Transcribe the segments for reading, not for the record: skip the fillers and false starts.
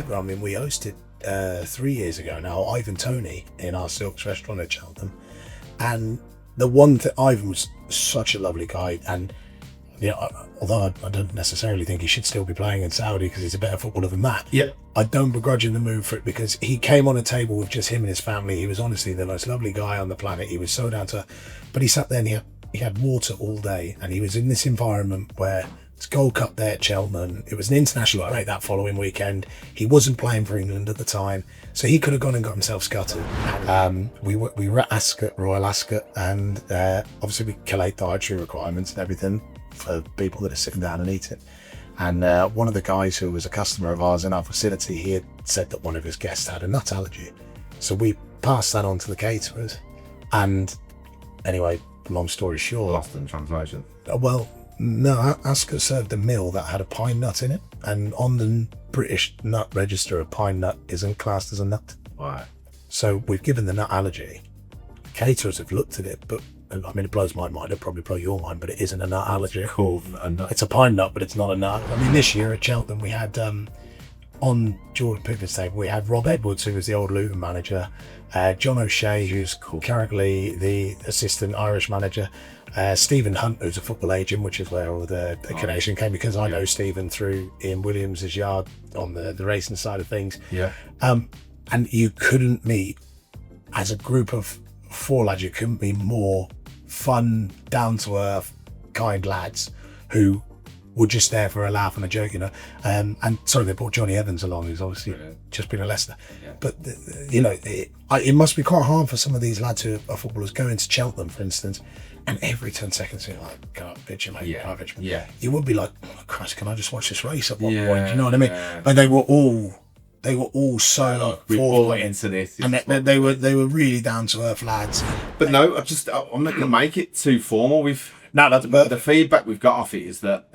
ever. I mean, we hosted 3 years ago now, Ivan Tony in our Silks restaurant at Cheltenham. And the one thing, Ivan was such a lovely guy. And, you know, although I don't necessarily think he should still be playing in Saudi because he's a better footballer than that. Yeah. I don't begrudge him the move for it because he came on a table with just him and his family. He was honestly the most lovely guy on the planet. He was so down to earth. But he sat there and he had water all day. And he was in this environment where it's Gold Cup there at Cheltenham. It was an international break that following weekend. He wasn't playing for England at the time. So he could have gone and got himself scuttered. We were at Ascot, Royal Ascot, and obviously we collate dietary requirements and everything for people that are sitting down and eating. And one of the guys who was a customer of ours in our facility, he had said that one of his guests had a nut allergy. So we passed that on to the caterers. And anyway, long story short. Lost in translation. Well, no, Ascot served a meal that had a pine nut in it. And on the British nut register, a pine nut isn't classed as a nut. Right. So we've given the nut allergy. Caterers have looked at it, but I mean, it blows my mind. It'll probably blow your mind, but it isn't a nut allergy. Cool. A nut. It's a pine nut, but it's not a nut. I mean, this year at Cheltenham, we had on Jordan Pippen's table, we had Rob Edwards, who was the old Luton manager, John O'Shea, who's currently the assistant Irish manager, Stephen Hunt, who's a football agent, which is where all the connection came, because I know Stephen through Ian Williams' yard on the racing side of things. Yeah. And you couldn't meet, as a group of four lads, you couldn't be more fun, down-to-earth, kind lads who were just there for a laugh and a joke, you know. And sorry, they brought Johnny Evans along, who's obviously just been a Leicester. Yeah. But, you know, it must be quite hard for some of these lads who are footballers going to Cheltenham, for instance, and every 10 seconds you're like, can I pitch him, mate? Yeah. Can I pitch him? Yeah. You would be like, oh, Christ, can I just watch this race at one Yeah. point? You know what I mean? Yeah. But they were all so We forward bought into this. and they were really down to earth lads. But no, I'm not going to make it too formal. No, that's The feedback we've got off it is that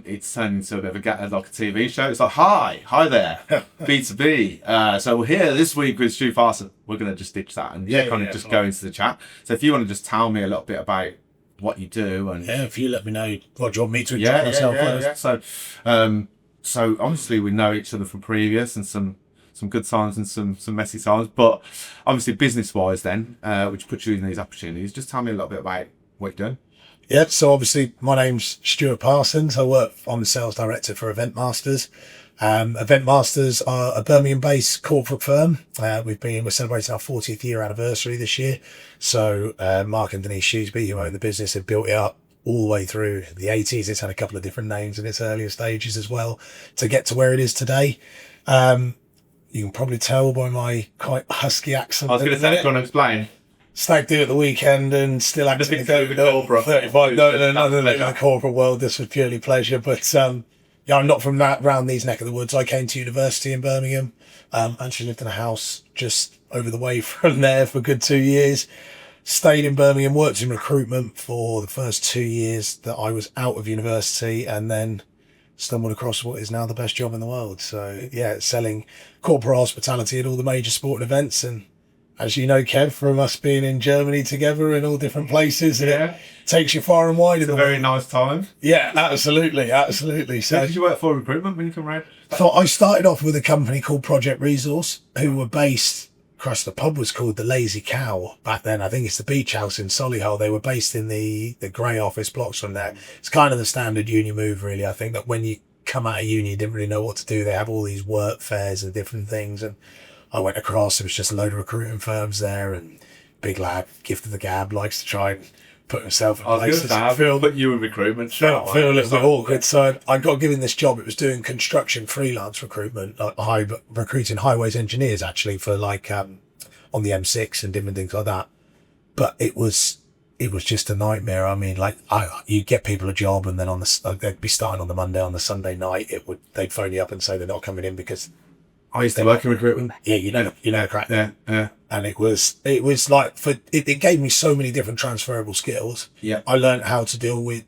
it's turned into a bit of like a TV show. It's like, hi there, B2B. So we're here this week with Stuart Parsons. We're going to just ditch that and just go into the chat. So if you want to just tell me a little bit about what you do and if you let me know what you want me to enjoy myself first. So obviously we know each other from previous and some good times and some messy times, but obviously business wise then, which puts you in these opportunities. Just tell me a little bit about what you're doing. Yeah, so obviously my name's Stuart Parsons. I'm the sales director for Eventmasters. Eventmasters are a Birmingham-based corporate firm. We're celebrating our 40th year anniversary this year. So Mark and Denise Shrewsbury, who own the business, have built it up all the way through the 80s. It's had a couple of different names in its earlier stages as well to get to where it is today. You can probably tell by my quite husky accent. I was going to say, can I explain? Stag do at the weekend and still acting in corporate. 35. No, the corporate world. This was purely pleasure. But I'm not from around these neck of the woods. I came to university in Birmingham. Actually lived in a house just over the way from there for a good 2 years. Stayed in Birmingham, worked in recruitment for the first 2 years that I was out of university, and then stumbled across what is now the best job in the world. So yeah, selling corporate hospitality at all the major sporting events. And as you know, Kev, from us being in Germany together in all different places, it takes you far and wide. It's a very nice time. Yeah, absolutely. So did you work for recruitment when you come around? So I started off with a company called Project Resource, who were based across the pub was called the Lazy Cow back then. I think it's the Beach House in Solihull. They were based in the grey office blocks from there. It's kind of the standard uni move, really. I think that when you come out of uni, you didn't really know what to do. They have all these work fairs and different things, and I went across, there was just a load of recruiting firms there, and big lad, gift of the gab, likes to try and put himself in places. But you in recruitment. Feel a little bit awkward. So I got given this job. It was doing construction freelance recruitment, recruiting highways engineers actually for on the M6 and different things like that. But it was just a nightmare. I mean, you get people a job, and then they'd be starting on the Monday, on the Sunday night, they'd phone you up and say they're not coming in because I used to work in recruitment. Yeah, you know the crack. Yeah. And it was like it gave me so many different transferable skills. Yeah. I learned how to deal with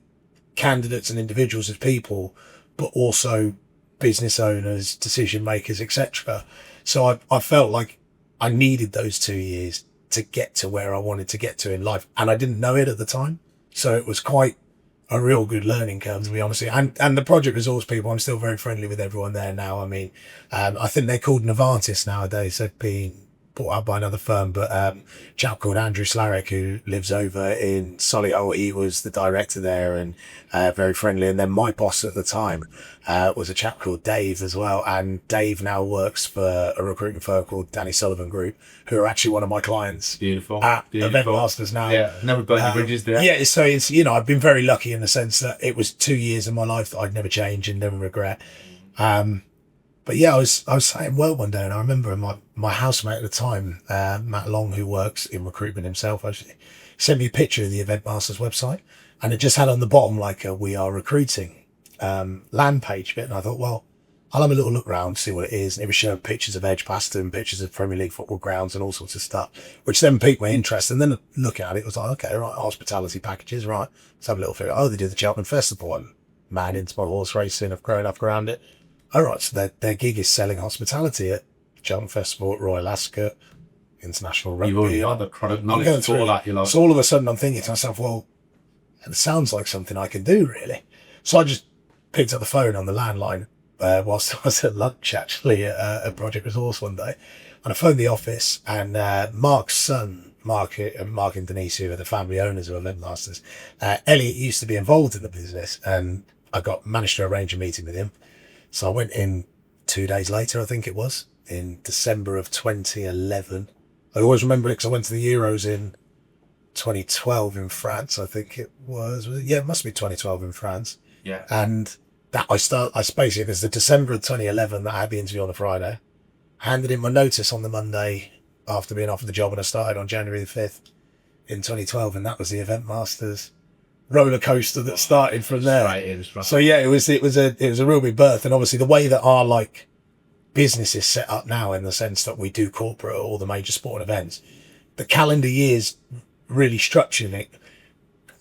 candidates and individuals as people, but also business owners, decision makers, etc. So I felt like I needed those 2 years to get to where I wanted to get to in life, and I didn't know it at the time. So it was quite a real good learning curve, to be honest. And the project resource people, I'm still very friendly with everyone there now. I mean, I think they're called Novartis nowadays. They've been bought out by another firm, but a chap called Andrew Slarek, who lives over in Solihull, he was the director there and very friendly. And then my boss at the time was a chap called Dave as well. And Dave now works for a recruitment firm called Danny Sullivan Group, who are actually one of my clients. Beautiful. At Beautiful. Eventmasters now. Yeah, never burned any bridges there. Yeah, so it's, you know, I've been very lucky in the sense that it was 2 years of my life that I'd never change and never regret. But yeah, I was sat in work one day and I remember my housemate at the time, Matt Long, who works in recruitment himself, actually sent me a picture of the Eventmasters website, and it just had on the bottom like a "We are recruiting" land page bit, and I thought, well, I'll have a little look around, see what it is, and it was showing pictures of Edgbaston, pictures of Premier League football grounds and all sorts of stuff, which then piqued my interest. And then looking at it, it was like, okay, right, hospitality packages, right, let's have a little figure. Oh, they do the Cheltenham Festival. I'm mad into my horse racing, I've grown up around it. All right, so their gig is selling hospitality at Cheltenham Festival, at Royal Ascot, International Rugby. You've already got the product knowledge for all that, you know. So all of a sudden I'm thinking to myself, well, it sounds like something I can do, really. So I just picked up the phone on the landline whilst I was at lunch, actually, at Project Resource one day. And I phoned the office, and Mark's son, Mark and Denise, who are the family owners of Eventmasters, Elliot used to be involved in the business, and I managed to arrange a meeting with him. So I went in 2 days later, I think it was, in December of 2011. I always remember it because I went to the Euros in 2012 in France, I think it was. Yeah, it must be 2012 in France. Yeah. And that basically, it was the December of 2011 that I had the interview on the Friday. I handed in my notice on the Monday after being offered the job, and I started on January the 5th in 2012, and that was the Eventmasters roller coaster that started from there. Right. So yeah, it was a real big birth. And obviously the way that our like business is set up now, in the sense that we do corporate or all the major sporting events, the calendar year's really structured it.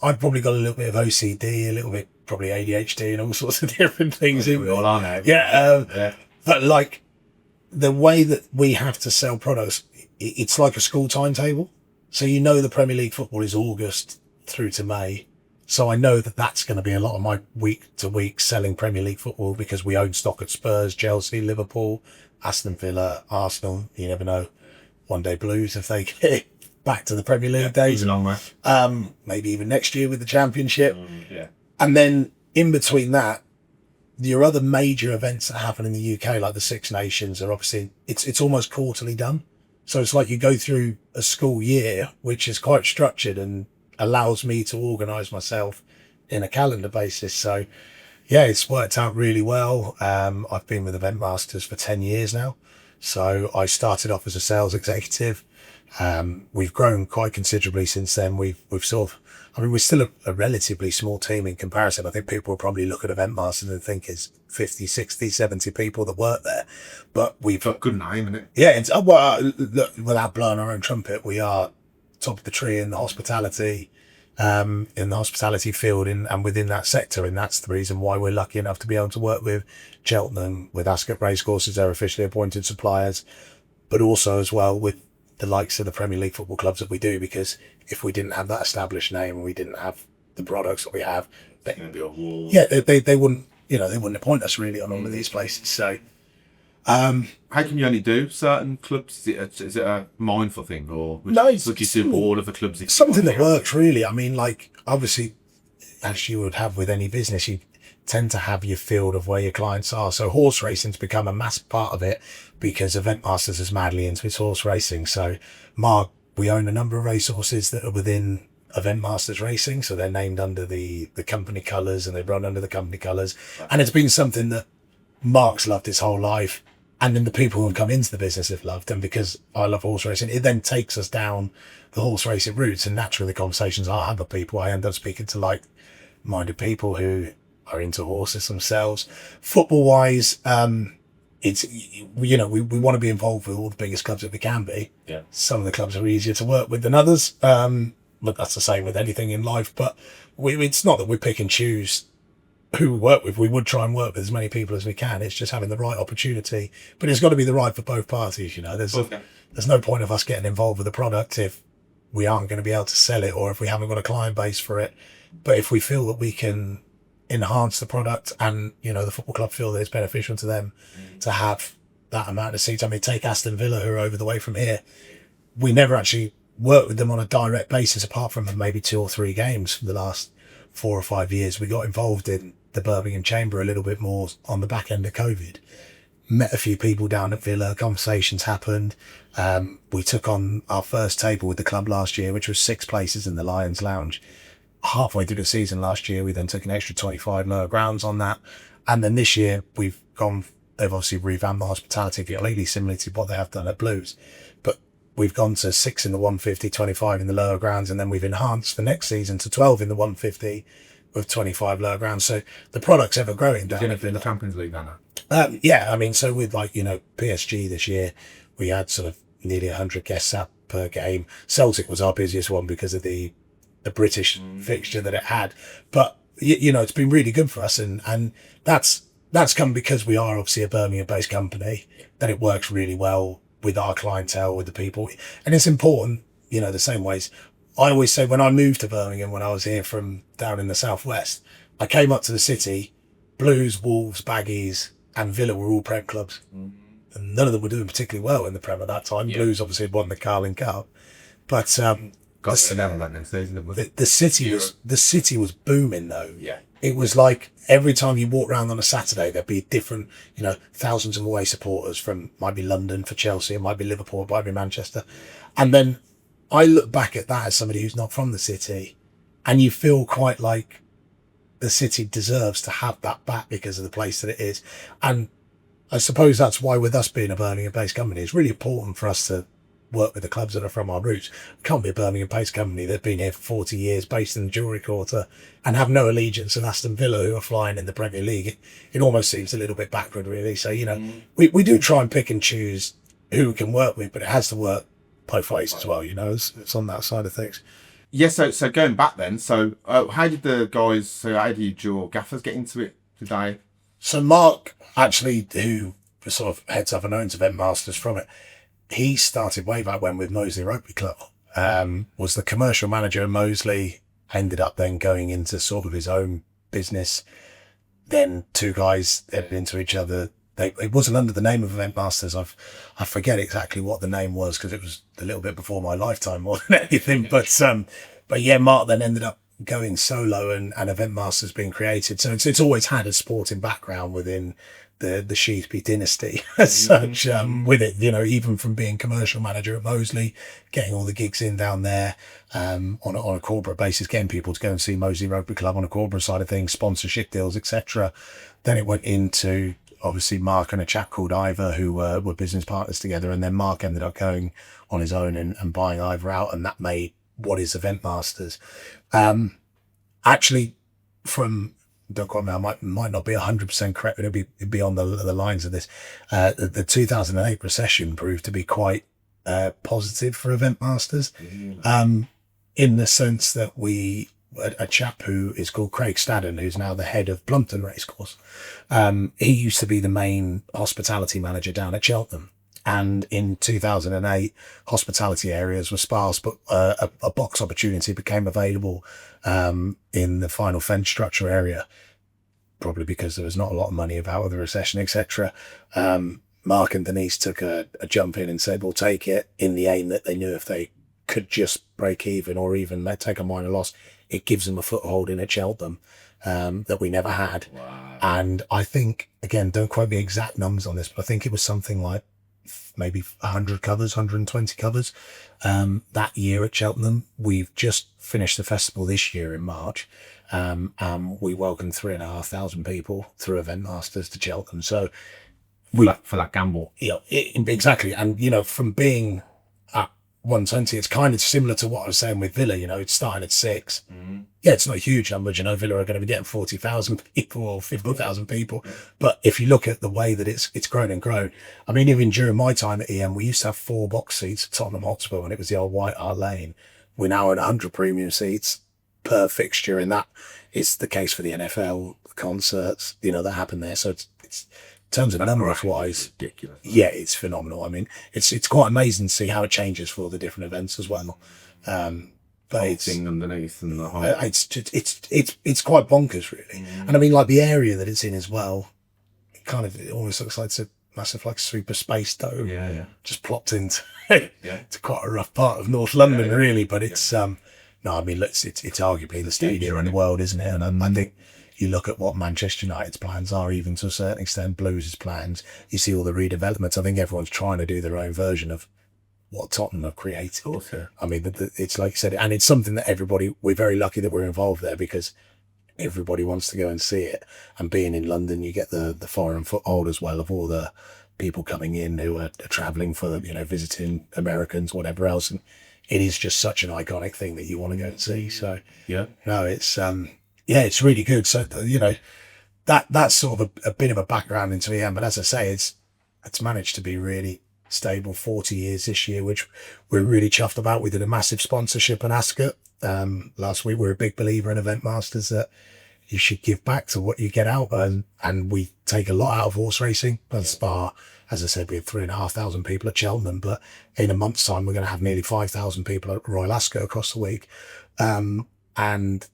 I've probably got a little bit of OCD, a little bit probably ADHD and all sorts of different things. We all are now. Yeah. But like the way that we have to sell products, it's like a school timetable. So you know the Premier League football is August through to May. So I know that that's going to be a lot of my week to week selling Premier League football, because we own stock at Spurs, Chelsea, Liverpool, Aston Villa, Arsenal. You never know. One day Blues, if they get back to the Premier League days. A long way. Maybe even next year with the Championship. Yeah. And then in between that, your other major events that happen in the UK, like the Six Nations, are obviously, it's almost quarterly done. So it's like you go through a school year, which is quite structured and allows me to organise myself in a calendar basis. So yeah, it's worked out really well. I've been with Eventmasters for 10 years now. So I started off as a sales executive. We've grown quite considerably since then. We're still a relatively small team in comparison. I think people will probably look at Eventmasters and think it's 50, 60, 70 people that work there. But we've got a good name, isn't it? Yeah, look, without blowing our own trumpet, we are top of the tree in the hospitality field and within that sector. And that's the reason why we're lucky enough to be able to work with Cheltenham, with Ascot Racecourses, they're officially appointed suppliers, but also as well with the likes of the Premier League football clubs that we do, because if we didn't have that established name and we didn't have the products that we have, they wouldn't, they wouldn't appoint us really on all of these places. So how can you only do certain clubs? Is it a mindful thing, or would you do all of the clubs? It's something that works really. I mean, like obviously, as you would have with any business, you tend to have your field of where your clients are. So horse racing's become a massive part of it, because Eventmasters is madly into its horse racing. So Mark, we own a number of racehorses that are within Eventmasters Racing, so they're named under the company colours and they run under the company colours. And it's been something that Mark's loved his whole life, and then the people who have come into the business have loved. And because I love horse racing, it then takes us down the horse racing routes, and naturally the conversations I have with people, I end up speaking to like-minded people who are into horses themselves. Football wise, it's, we want to be involved with all the biggest clubs that we can be. Yeah. Some of the clubs are easier to work with than others. But that's the same with anything in life. But it's not that we pick and choose who we work with. We would try and work with as many people as we can. It's just having the right opportunity, but it's got to be the right for both parties. There's no point of us getting involved with a product if we aren't going to be able to sell it, or if we haven't got a client base for it. But if we feel that we can enhance the product and, the football club feel that it's beneficial to them to have that amount of seats. I mean, take Aston Villa, who are over the way from here. We never actually worked with them on a direct basis, apart from maybe 2 or 3 games for the last 4 or 5 years. We got involved in the Birmingham Chamber a little bit more on the back end of COVID. Met a few people down at Villa, conversations happened. We took on our first table with the club last year, which was 6 places in the Lions Lounge. Halfway through the season last year, we then took an extra 25 lower grounds on that. And then this year they've obviously revamped the hospitality completely similar to what they have done at Blues. But we've gone to 6 in the 150, 25 in the lower grounds, and then we've enhanced for next season to 12 in the 150 with 25 lower grounds. So the product's ever growing down. In the Champions League now. Yeah, I mean, so with PSG this year, we had sort of nearly 100 guests up per game. Celtic was our busiest one because of the British fixture that it had. But, it's been really good for us. And that's come because we are obviously a Birmingham-based company, that it works really well with our clientele, with the people. And it's important, the same ways. I always say when I moved to Birmingham, when I was here from down in the southwest, I came up to the city, Blues, Wolves, Baggies and Villa were all Prem clubs. And none of them were doing particularly well in the Prem at that time. Yeah. Blues obviously had won the Carling Cup. But the city was booming though. Yeah. It was like every time you walk around on a Saturday, there'd be different, thousands of away supporters from, might be London for Chelsea, it might be Liverpool, it might be Manchester. And then I look back at that as somebody who's not from the city, and you feel quite like the city deserves to have that back because of the place that it is. And I suppose that's why, with us being a Birmingham-based company, it's really important for us to work with the clubs that are from our roots. It can't be a Birmingham-based company that's been here for 40 years, based in the Jewellery Quarter, and have no allegiance in Aston Villa, who are flying in the Premier League. It almost seems a little bit backward, really. So, we do try and pick and choose who we can work with, but it has to work both ways as well, it's on that side of things. Yeah, so going back then, how did your gaffers get into it today? So Mark, actually, who sort of heads up and owns Eventmasters from it, he started way back when with Moseley Rugby Club, was the commercial manager of Moseley, ended up then going into sort of his own business. Then 2 guys headed into each other. It wasn't under the name of Eventmasters. I forget exactly what the name was because it was a little bit before my lifetime more than anything. But yeah, Mark then ended up going solo and Eventmasters being created. So it's always had a sporting background within the Sheathby dynasty as such, with it, even from being commercial manager at Moseley, getting all the gigs in down there, on a corporate basis, getting people to go and see Moseley Rugby Club on a corporate side of things, sponsorship deals, etc. Then it went into, obviously, Mark and a chap called Ivor, who were business partners together. And then Mark ended up going on his own and buying Ivor out. And that made what is Eventmasters. Actually, don't quote me, I might not be 100% correct, but it'd be on the lines of this. The 2008 recession proved to be quite positive for Eventmasters, in the sense that a chap who is called Craig Stadden, who's now the head of Blumpton Racecourse. He used to be the main hospitality manager down at Cheltenham. And in 2008, hospitality areas were sparse, but a box opportunity became available in the final fence structure area, probably because there was not a lot of money about with the recession, etc. Mark and Denise took a jump in and said, we'll take it, in the aim that they knew if they could just break even or even take a minor loss, it gives them a foothold in at Cheltenham that we never had. Wow. And I think, again, don't quote me exact numbers on this, but I think it was something like maybe 100 covers, 120 covers that year at Cheltenham. We've just finished the festival this year in March, and we welcomed 3,500 people through Eventmasters to Cheltenham. So for that gamble. Yeah, exactly. And, from being at 120, it's kind of similar to what I was saying with Villa. It's starting at 6. Yeah, it's not a huge number. Villa are going to be getting 40,000 people or 50,000 people. But if you look at the way that it's grown and grown, I mean, even during my time at EM, we used to have 4 box seats at Tottenham Hotspur, and it was the old White Hart Lane. We're now at 100 premium seats per fixture, and that is the case for the NFL concerts, that happen there. So it's in terms of numbers wise, ridiculous. Yeah, it's phenomenal. I mean, it's quite amazing to see how it changes for all the different events as well. But bolting underneath and the whole. It's quite bonkers, really. And I mean, like the area that it's in as well, it almost looks like it's a massive like super space dome. Just plopped into to quite a rough part of North London, really. But it's no, I mean, it's arguably the stadium in the world, isn't it? And I think you look at what Manchester United's plans are, even to a certain extent, Blues' plans. You see all the redevelopments. I think everyone's trying to do their own version of what Tottenham have created. Okay. I mean, it's like you said, and it's something that we're very lucky that we're involved there, because everybody wants to go and see it. And being in London, you get the foreign foothold as well of all the people coming in who are travelling for, visiting Americans, whatever else. And it is just such an iconic thing that you want to go and see. So, no, it's, it's really good. So, that's sort of a bit of a background into EM. But as I say, it's managed to be really stable. 40 years this year, which we're really chuffed about. We did a massive sponsorship in Ascot last week. We're a big believer in Eventmasters that you should give back to what you get out, and we take a lot out of horse racing. As I said, we had 3,500 people at Cheltenham, but in a month's time we're going to have nearly 5,000 people at Royal Ascot across the week, and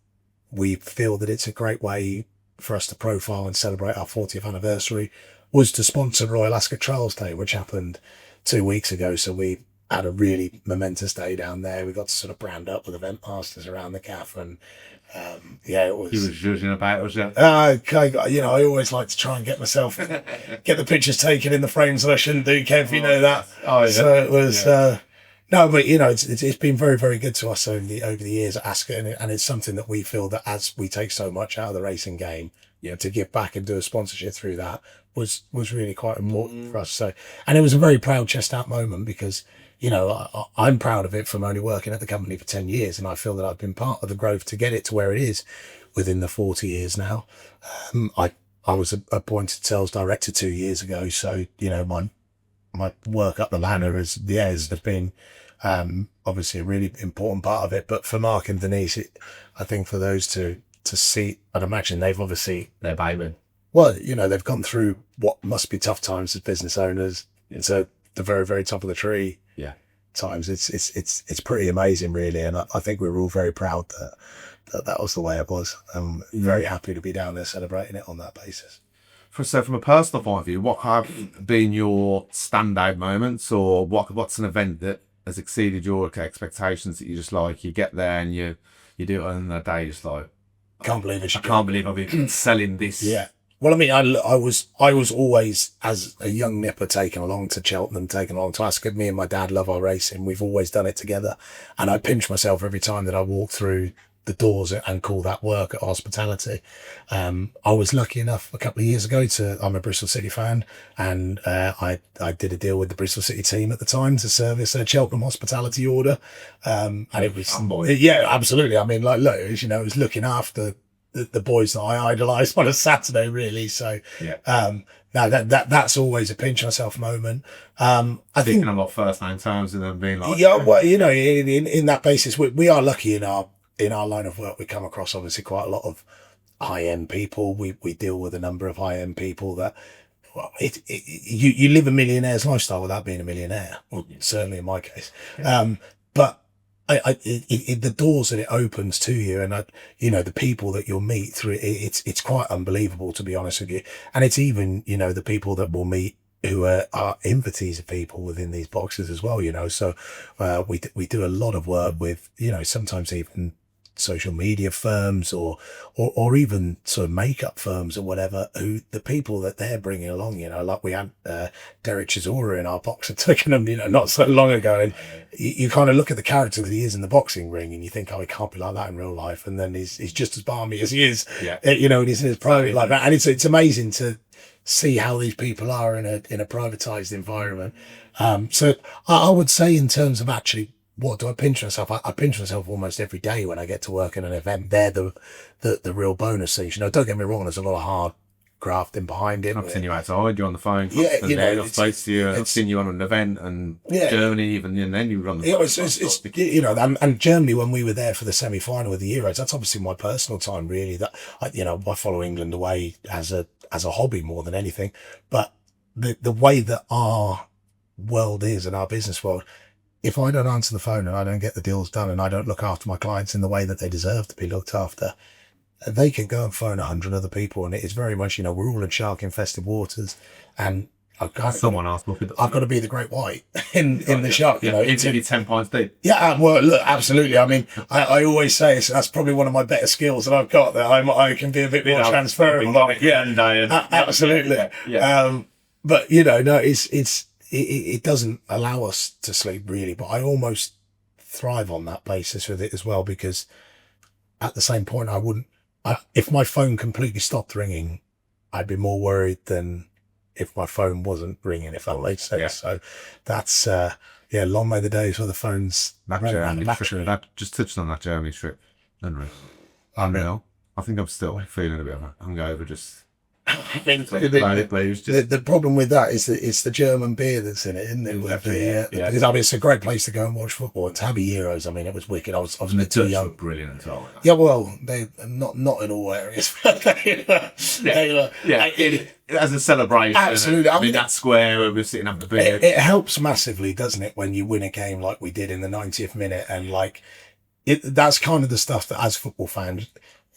we feel that it's a great way for us to profile and celebrate our 40th anniversary was to sponsor Royal Ascot Trials Day, which happened 2 weeks ago. So we had a really momentous day down there. We got to sort of brand up with Eventmasters around the cafe, and it was. He was judging about us, yeah. I always like to try and get the pictures taken in the frames that I shouldn't do, Kev. You know that. Oh yeah. So it was. No, but it's been very, very good to us over the years at Ascot, and it's something that we feel that as we take so much out of the racing game, to give back and do a sponsorship through that was really quite important for us. So, and it was a very proud chest out moment, because I'm proud of it from only working at the company for 10 years, and I feel that I've been part of the growth to get it to where it is within the 40 years now. I was appointed sales director 2 years ago, so my work up the ladder has been obviously a really important part of it. But for Mark and Denise, I think for those two to see, I'd imagine they're baby. Well, they've gone through what must be tough times as business owners. So the very, very top of the tree. Yeah. Times it's pretty amazing, really, and I think we were all very proud that was the way it was. I'm very happy to be down there celebrating it on that basis. So from a personal point of view, what have been your standout moments, or what's an event that has exceeded your expectations that you just like, you get there and you do it on the day, just like, I can't believe I've been selling this. Yeah. Well, I mean, I was always, as a young nipper, taken along to Cheltenham, taken along to Ascot. Me and my dad love our racing. We've always done it together. And I pinch myself every time that I walk through the doors and call that work at hospitality. I was lucky enough a couple of years ago I'm a Bristol City fan, and I did a deal with the Bristol City team at the time to service a Cheltenham hospitality order. And it was, absolutely. I mean, like, look, it was looking after the boys that I idolised on a Saturday, really. So, that's always a pinch myself moment. I think a lot of first name terms and then being like, in that basis, we are lucky in our line of work. We come across obviously quite a lot of high-end people. We deal with a number of high-end people that, well, you live a millionaire's lifestyle without being a millionaire. Well, certainly in my case. But the doors that it opens to you, and the people that you'll meet through it's quite unbelievable, to be honest with you. And it's even the people that we'll meet who are invitees of people within these boxes as well. So we do a lot of work with sometimes even social media firms or even sort of makeup firms or whatever, who the people that they're bringing along, like we had Derek Chisora in our box at Twickenham, not so long ago, and you kind of look at the character that he is in the boxing ring and you think, oh, he can't be like that in real life, and then he's just as balmy as he is, and he's in his private life, and it's amazing to see how these people are in a privatized environment. So I would say, in terms of actually, what do I pinch myself? I pinch myself almost every day when I get to work in an event. They're the real bonus things. Don't get me wrong, there's a lot of hard grafting behind it. I've seen you outside, you're on the phone. I've spoke to you, I've seen you on an event, and Germany even, and then you run the and Germany, when we were there for the semi-final of the Euros, that's obviously my personal time, really. That I follow England away as a hobby more than anything. But the way that our world is, and our business world, if I don't answer the phone and I don't get the deals done and I don't look after my clients in the way that they deserve to be looked after, they can go and phone 100 other people, and it is very much, we're all in shark infested waters, and I've got to be the great white in the shark. It's only 10 pints deep. Yeah, well, look, absolutely. I mean, I always say that's probably one of my better skills that I've got. That I can be a bit more transparent. Absolutely. Yeah. But no, it doesn't allow us to sleep really. But I almost thrive on that basis with it as well, because at the same point, if my phone completely stopped ringing, I'd be more worried than if my phone wasn't ringing, if that makes sense. Yeah. So that's, long may the days where the phone's that just touched on that Germany trip. Unreal. I think I'm still feeling a bit hungover, just... The problem with that is that it's the German beer that's in it, isn't it? Because it's a great place to go and watch football. And to have Euros, it was wicked. I was too young. Brilliant as well. Yeah, well, they not in all areas. As a celebration. Absolutely. That square where we're sitting up the beer. It helps massively, doesn't it, when you win a game like we did in the 90th minute, and that's kind of the stuff that, as football fans.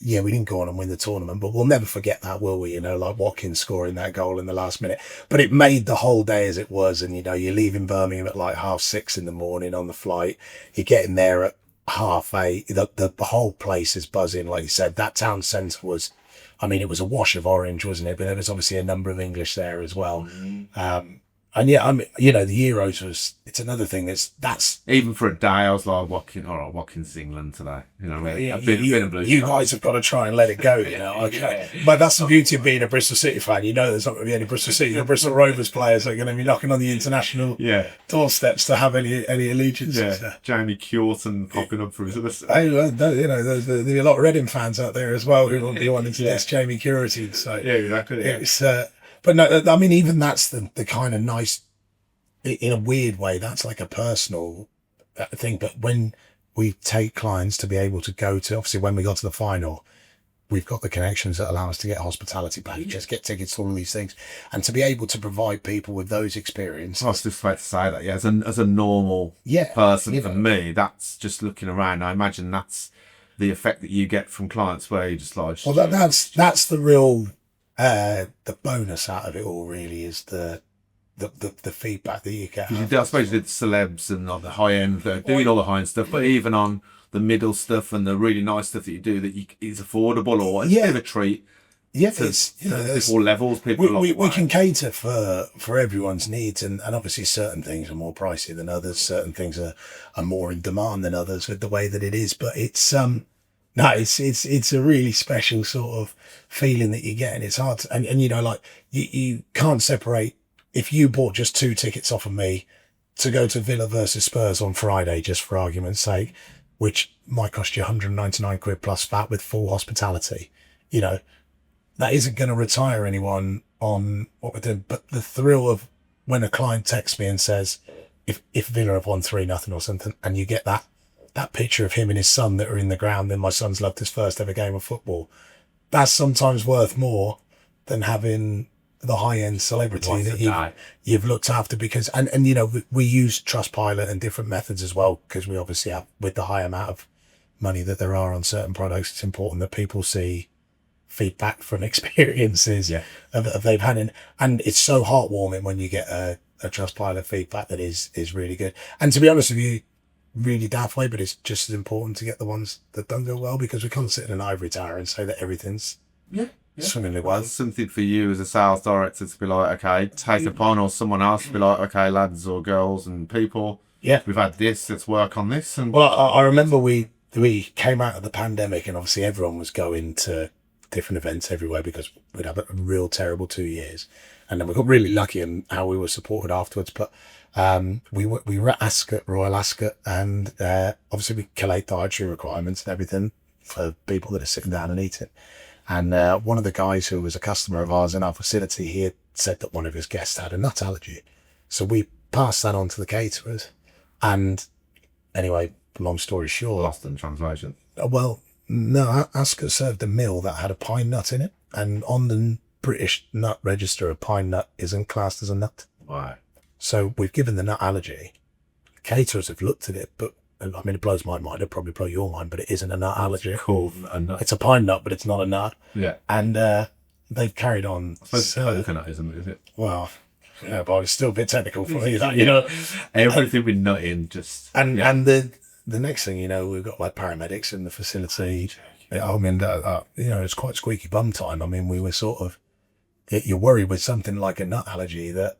Yeah, we didn't go on and win the tournament, but we'll never forget that, will we? Like Watkins scoring that goal in the last minute. But it made the whole day as it was. And, you're leaving Birmingham at 6:30 in the morning on the flight. You're getting there at 8:30. The whole place is buzzing. Like you said, that town centre was, it was a wash of orange, wasn't it? But there was obviously a number of English there as well. Mm-hmm. And the Euros it's another thing that's even for a day, I was like, Watkins England today. You guys have got to try and let it go, Okay. But that's the beauty of being a Bristol City fan. There's not going to be any Bristol City or Bristol Rovers players that are going to be knocking on the international doorsteps to have any allegiance. Yeah, Jamie Curtin popping up for us. There's a lot of Reading fans out there as well who will be wanting to test Jamie Curtin. So yeah, exactly. Yeah. It's but no, even that's the kind of nice, in a weird way, that's like a personal thing. But when we take clients to be able to go to, obviously when we got to the final, we've got the connections that allow us to get hospitality packages, get tickets to all these things, and to be able to provide people with those experiences. I was just about to say that, as a normal person, for me, that's just looking around. I imagine that's the effect that you get from clients where you just like... Well, that's the real... the bonus out of it all really is the feedback that you get. I suppose you did celebs and the high end, doing all the high end stuff, but even on the middle stuff and the really nice stuff that you do that is affordable or it's a bit of a treat. Yeah, it's all levels. People we can cater for everyone's needs, and obviously certain things are more pricey than others. Certain things are more in demand than others with the way that it is. But it's no, it's a really special sort of feeling that you get, and it's hard to, and you can't separate. If you bought just 2 tickets off of me to go to Villa versus Spurs on Friday, just for argument's sake, which might cost you 199 quid plus VAT with full hospitality, that isn't going to retire anyone on what we're doing. But the thrill of when a client texts me and says, if Villa have won 3-0 or something, and you get that picture of him and his son that are in the ground, then my son's loved his first ever game of football. That's sometimes worth more than having the high-end celebrity that you've looked after, because, and we use Trustpilot and different methods as well, because we obviously have, with the high amount of money that there are on certain products, it's important that people see feedback from experiences of they've had and it's so heartwarming when you get a Trustpilot feedback that is really good. And to be honest with you, really daft way, but it's just as important to get the ones that don't go well, because we can't sit in an ivory tower and say that everything's swimmingly well. That's something for you as a sales director to be like, okay, take upon, or someone else to be like, okay, lads or girls and people, we've had this, let's work on this. And I remember we came out of the pandemic, and obviously everyone was going to different events everywhere because we'd had a real terrible 2 years, and then we got really lucky in how we were supported afterwards. But we were at Ascot, Royal Ascot, and obviously we collate dietary requirements and everything for people that are sitting down and eating. And one of the guys who was a customer of ours in our facility, he had said that one of his guests had a nut allergy. So we passed that on to the caterers. And anyway, long story short... Lost in translation. Well, no, Ascot served a meal that had a pine nut in it. And on the British nut register, a pine nut isn't classed as a nut. Why? So we've given the nut allergy caterers have looked at it, but I mean, it blows my mind. It'll probably blow your mind, but it isn't a nut allergy. Cool. A nut. It's a pine nut, but it's not a nut. Yeah. And they've carried on. I suppose coconut isn't, is it? Well, yeah, but it's still a bit technical for me, that, you know. Everything with nut in just... And the next thing, you know, we've got like paramedics in the facility. I mean, you know, it's quite squeaky bum time. I mean, we were sort of... You're worried with something like a nut allergy that...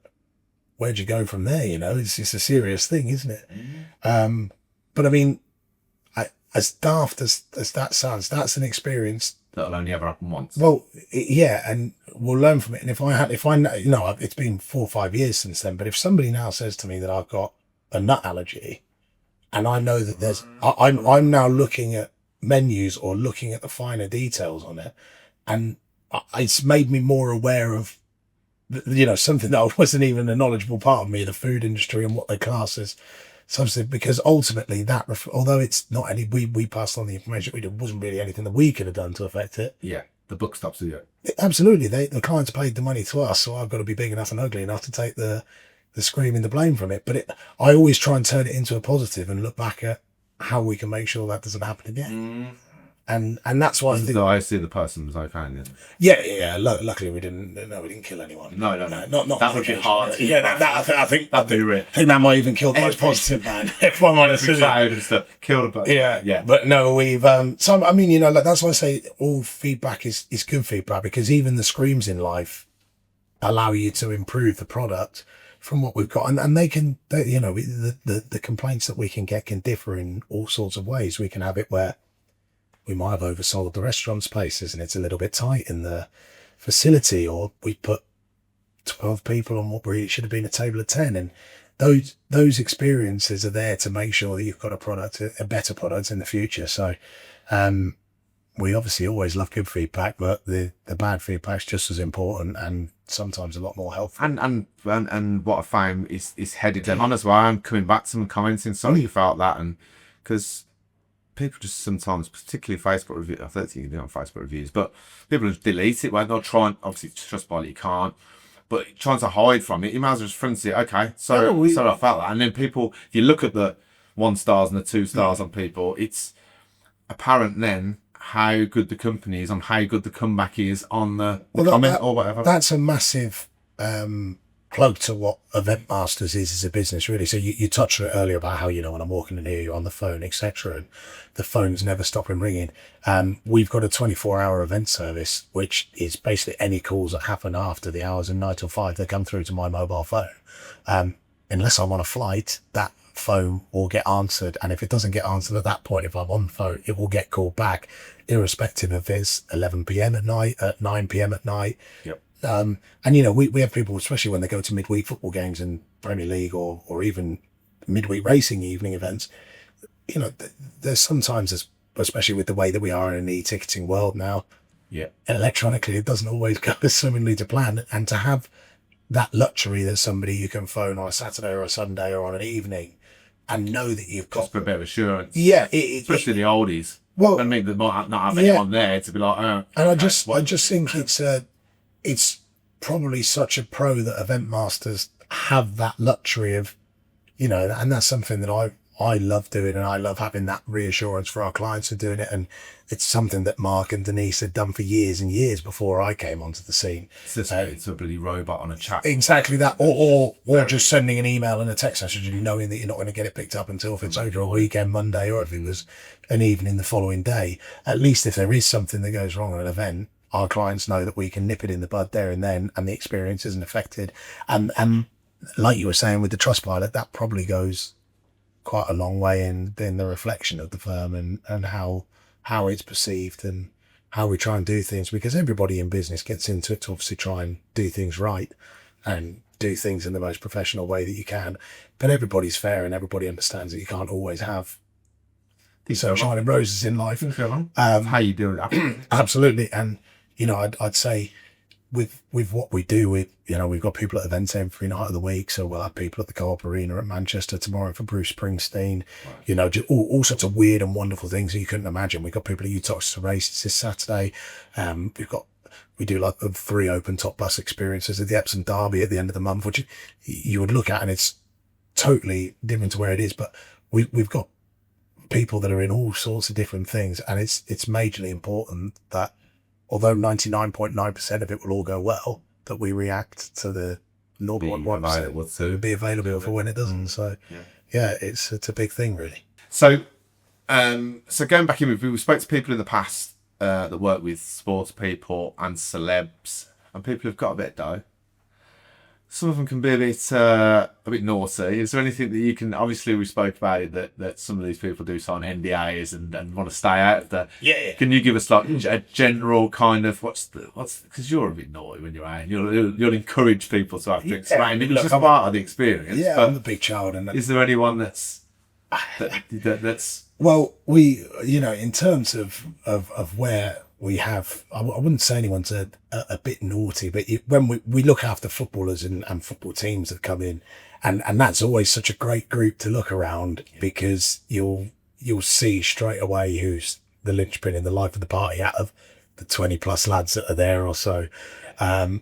Where'd you go from there, you know? It's a serious thing, isn't it? But I mean, as daft as that sounds, that's an experience that'll only ever happen once. Well, yeah, and we'll learn from it. And if I know, you know, it's been 4 or 5 years since then. But if somebody now says to me that I've got a nut allergy, and I know that I'm now looking at menus or looking at the finer details on it, and it's made me more aware of, you know, something that wasn't even a knowledgeable part of me, the food industry and what they class as something, because ultimately that, although it's not any, we passed on the information we did, wasn't really anything that we could have done to affect it. Yeah, the book stops with you. Absolutely, the clients paid the money to us, so I've got to be big enough and ugly enough to take the screaming, the blame from it. But I always try and turn it into a positive and look back at how we can make sure that doesn't happen again. And that's why I see the person was okay. Yeah. Luckily, we didn't kill anyone. No. Not that would be hard. Yeah, I think that'd be real. I think that might even kill the most positive man. If I'm honest, and stuff killed a person. Yeah. But no, we've so I mean, you know, like, that's why I say all feedback is good feedback, because even the screams in life allow you to improve the product from what we've got, and they you know, the complaints that we can get can differ in all sorts of ways. We can have it where we might have oversold the restaurant spaces and it's a little bit tight in the facility, or we put 12 people on what really should have been a table of 10. And those experiences are there to make sure that you've got a better product in the future. So we obviously always love good feedback, but the bad feedback's just as important and sometimes a lot more helpful. And what I found is headed on as well. I'm coming back to them, commenting, sorry you felt that, and because people just sometimes, particularly Facebook reviews, I don't think you can do it on Facebook reviews, but people just delete it when they're trying, obviously Trustpilot you can't, but trying to hide from it, you might as well just front it, okay, sorry I felt that. And then people, if you look at the 1 stars and the 2 stars on people, it's apparent then how good the company is, on how good the comeback is on the comment or whatever. That's a massive plug to what Eventmasters is as a business, really. So you touched on it earlier about how, you know, when I'm walking in here, you're on the phone, etc., and the phone's never stopping ringing. We've got a 24-hour event service, which is basically any calls that happen after the hours of 9 till 5 that come through to my mobile phone. Unless I'm on a flight, that phone will get answered, and if it doesn't get answered at that point, if I'm on the phone, it will get called back, irrespective of if it's 11 p.m. at night, at 9 p.m. at night. Yep. And, you know, we have people, especially when they go to midweek football games in Premier League or even midweek racing evening events, you know, there's sometimes, especially with the way that we are in an e-ticketing world now, electronically, it doesn't always go as swimmingly to plan. And to have that luxury that somebody you can phone on a Saturday or a Sunday or on an evening and know that you've got... Just for a bit of assurance. Yeah. Especially the oldies. Well, I mean, they might not have anyone there to be like, oh. And I just think it's probably such a pro that Eventmasters have that luxury of, you know, and that's something that I love doing, and I love having that reassurance for our clients of doing it. And it's something that Mark and Denise had done for years and years before I came onto the scene. It's a bloody robot on a chat. Exactly that, or just sending an email and a text message and knowing that you're not going to get it picked up until if it's over a weekend, Monday, or if it was an evening the following day. At least if there is something that goes wrong at an event, our clients know that we can nip it in the bud there and then, and the experience isn't affected. And like you were saying with the Trustpilot, that probably goes quite a long way in the reflection of the firm and how it's perceived and how we try and do things, because everybody in business gets into it to obviously try and do things right and do things in the most professional way that you can. But everybody's fair and everybody understands that you can't always have these sunshine and roses in life. How you do that? Absolutely. And, you know, I'd say with what we do, we've got people at events every night of the week. So we'll have people at the Co-op Arena at Manchester tomorrow for Bruce Springsteen, right. You know, just all sorts of weird and wonderful things that you couldn't imagine. We've got people at Utox races this Saturday. We do like the 3 open top bus experiences at the Epsom Derby at the end of the month, which you would look at and it's totally different to where it is, but we've got people that are in all sorts of different things, and it's majorly important that although 99.9% of it will all go well, that we react to the 0.1% to be available for when it doesn't. So yeah, it's a big thing, really. So going back in, we spoke to people in the past that work with sports people and celebs, and people who've got a bit of dough. Some of them can be a bit naughty. Is there anything that you can? Obviously, we spoke about it, that some of these people do sign NDAs and want to stay out of the. Yeah. Can you give us like a general kind of what's because you're a bit naughty when you're out. You'll encourage people to have drinks. Right, it's just part of the experience. Yeah, I'm a big child, and is there anyone that's well, we in terms of where we have, I wouldn't say anyone's a bit naughty, but when we look after footballers and football teams that come in, and that's always such a great group to look around, because you'll see straight away who's the linchpin in the life of the party out of the 20 plus lads that are there or so. I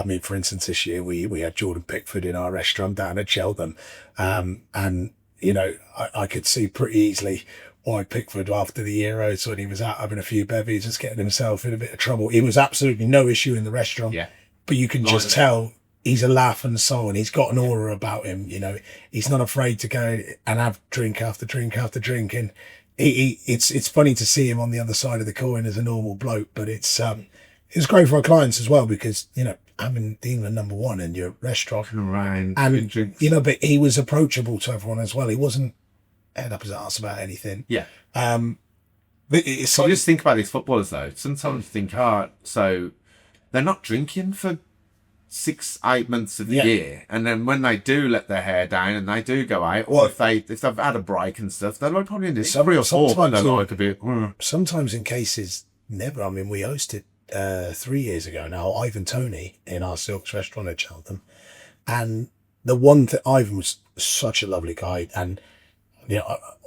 mean, for instance, this year we had Jordan Pickford in our restaurant down at Cheltenham, and I could see pretty easily why Pickford, after the Euros, when he was out having a few bevies, just getting himself in a bit of trouble. He was absolutely no issue in the restaurant, but you can just tell he's a laugh and soul, and he's got an aura about him. He's not afraid to go and have drink after drink after drink, and it's funny to see him on the other side of the coin as a normal bloke. But it's great for our clients as well, because having the England number one in your restaurant around and but he was approachable to everyone as well. He wasn't head up his arse about anything. But it's just think about these footballers though. Sometimes you think, so they're not drinking for 6-8 months of the year, and then when they do let their hair down and they do go out, or if they've had a break and stuff, they're probably in this 3 or 4. Sometimes in cases, never. I mean, we hosted 3 years ago now Ivan Toney in our Silks restaurant at Cheltenham, and the one thing, Ivan was such a lovely guy, and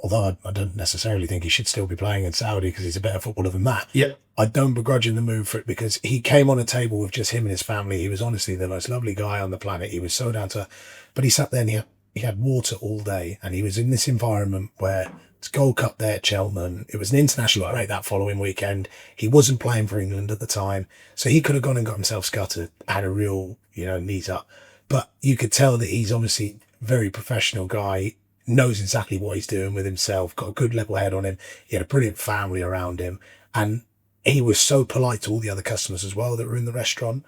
although I don't necessarily think he should still be playing in Saudi because he's a better footballer than that. I don't begrudge him the move for it, because he came on a table with just him and his family. He was honestly the most lovely guy on the planet. He was so down to, but he sat there and he had water all day, and he was in this environment where it's Gold Cup there at Cheltenham. It was an international break that following weekend. He wasn't playing for England at the time, so he could have gone and got himself scuttered, had a real knees up. But you could tell that he's obviously a very professional guy, knows exactly what he's doing with himself, got a good level head on him. He had a brilliant family around him, and he was so polite to all the other customers as well that were in the restaurant.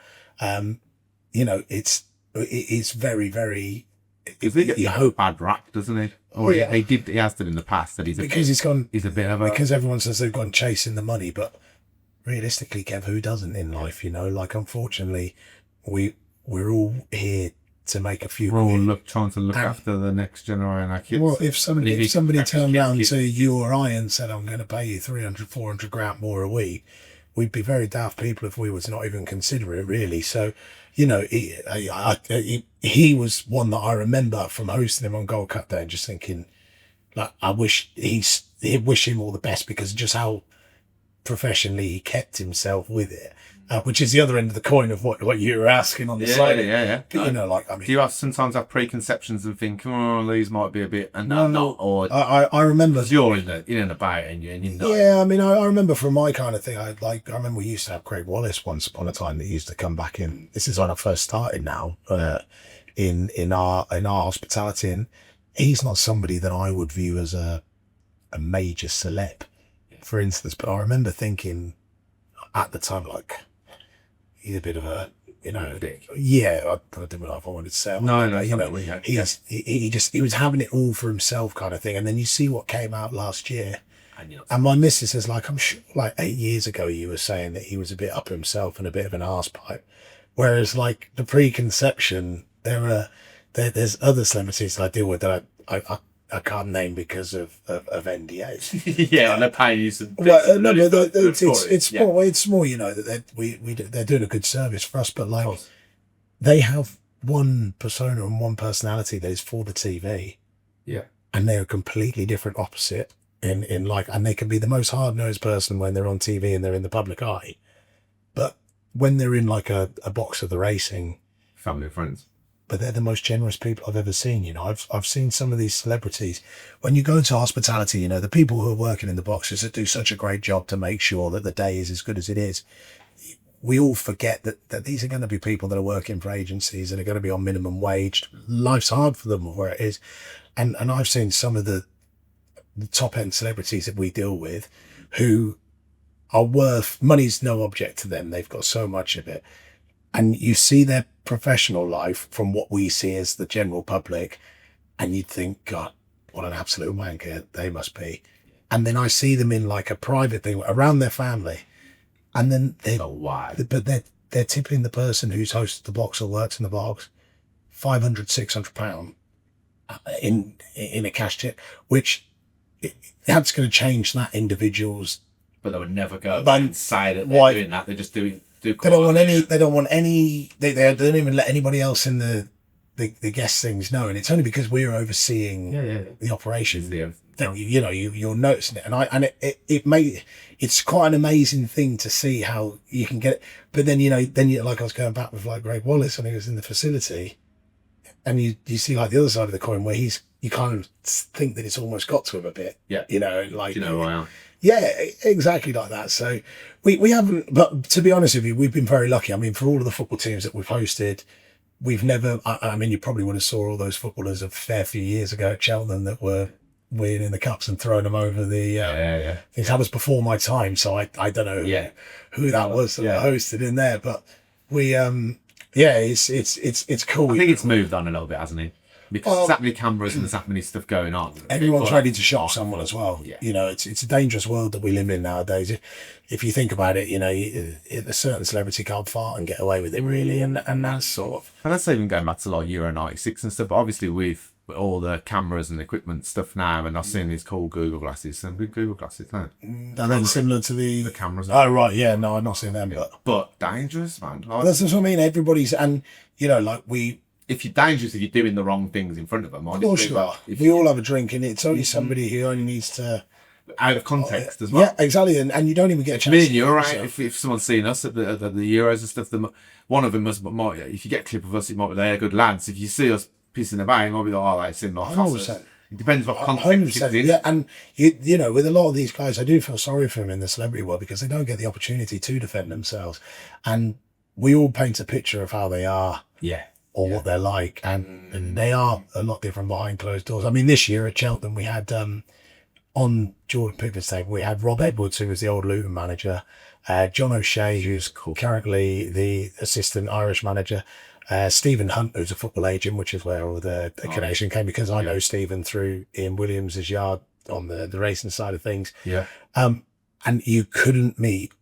It's very, very. You hope bad rap, doesn't he? Or he has done in the past that he's a bit of a, because everyone says they've gone chasing the money, but realistically, Kev, who doesn't in life? Like, unfortunately, we're all here to make a few. We're all trying to look after the next generation, our kids. Well, if somebody turned around to you or I and said, I'm going to pay you 300, 400 grand more a week, we'd be very daft people if we was not even consider it, really. So, he was one that I remember from hosting him on Gold Cup Day and just thinking, like, I wish him all the best, because just how professionally he kept himself with it. Which is the other end of the coin of what you were asking on the side. But, do you sometimes have preconceptions and think, these might be a bit, and not, or I remember you're in the boat and you're not. Yeah, I mean, I remember from my kind of thing. I remember we used to have Craig Wallace once upon a time that used to come back in. This is when I first started now in our hospitality, and he's not somebody that I would view as a major celeb, for instance. But I remember thinking at the time, like, he's a bit of a, dick. Yeah, I didn't know if I wanted to say. He was having it all for himself, kind of thing. And then you see what came out last year, and my missus is like, I'm sure, like 8 years ago, you were saying that he was a bit up himself and a bit of an arsepipe, whereas like the preconception, there's other celebrities that I deal with that I can't name because of NDAs. Yeah, and they're paying you some. Well, no, but it's more, that they're doing a good service for us, but like they have one persona and one personality that is for the TV. Yeah, and they're a completely different opposite in like, and they can be the most hard-nosed person when they're on TV and they're in the public eye, but when they're in like a box of the racing, family and friends. but they're the most generous people I've ever seen. You know, I've seen some of these celebrities. When you go into hospitality, you know, the people who are working in the boxes that do such a great job to make sure that the day is as good as it is. We all forget that these are going to be people that are working for agencies and are going to be on minimum wage. Life's hard for them where it is. And I've seen some of the top end celebrities that we deal with who are worth, money's no object to them. They've got so much of it. And you see their professional life from what we see as the general public, and you'd think, God, what an absolute wanker they must be. And then I see them in like a private thing around their family. And then they're tipping the person who's hosted the box or works in the box £500-600 in a cash tip, which that's going to change that individual's. But they would never go inside it. They're doing that. They're just doing. They don't want any. They don't want any. They don't even let anybody else in the guest things know, and it's only because we're overseeing the operation that you're noticing it, and it's quite an amazing thing to see how you can get it. But then like I was going back with like Greg Wallace when he was in the facility, and you see like the other side of the coin where you kind of think that it's almost got to him a bit. Yeah, like do you know who I am? Yeah, exactly like that. So we haven't, but to be honest with you, we've been very lucky. I mean, for all of the football teams that we've hosted, we've never, I mean, you probably would have saw all those footballers a fair few years ago at Cheltenham that were winning the cups and throwing them over the, that was before my time. So I don't know who that was that hosted in there, but we, it's cool. I think it's moved on a little bit, hasn't it? Because there's that many cameras and there's that many stuff going on. Everyone's ready to shop someone as well. Yeah. You know, it's a dangerous world that we live in nowadays. If you think about it, a certain celebrity can't fart and get away with it, really, and that's sort of. And that's even going back to like Euro 96 and stuff. But obviously, with all the cameras and equipment stuff now, and I've seen these cool Google glasses. Some good Google glasses, no? And then similar to the cameras. Oh right, yeah, no, I've not seen them, but dangerous, man. Like, that's what I mean. Everybody's if you're dangerous, if you're doing the wrong things in front of them, of course you are. We all have a drink, and it's only somebody who only needs to. Out of context as well. Yeah, exactly, and you don't even get a chance. Me and you're right. If someone's seen us at the Euros and stuff, one of them might. If you get a clip of us, it might be they're good lads. If you see us pissing about, it might be like, oh, they've seen like. 100%. It depends what context. 100%. Yeah, and you know, with a lot of these guys, I do feel sorry for them in the celebrity world because they don't get the opportunity to defend themselves, and we all paint a picture of how they are. Yeah. Or what they're like, and they are a lot different behind closed doors. I mean, this year at Cheltenham, we had on Jordan Pickford's table, we had Rob Edwards, who was the old Luton manager, John O'Shea, who's currently the assistant Irish manager, Stephen Hunt, who's a football agent, which is where all the connection came, because I know Stephen through Ian Williams' yard on the racing side of things. Yeah. And you couldn't meet,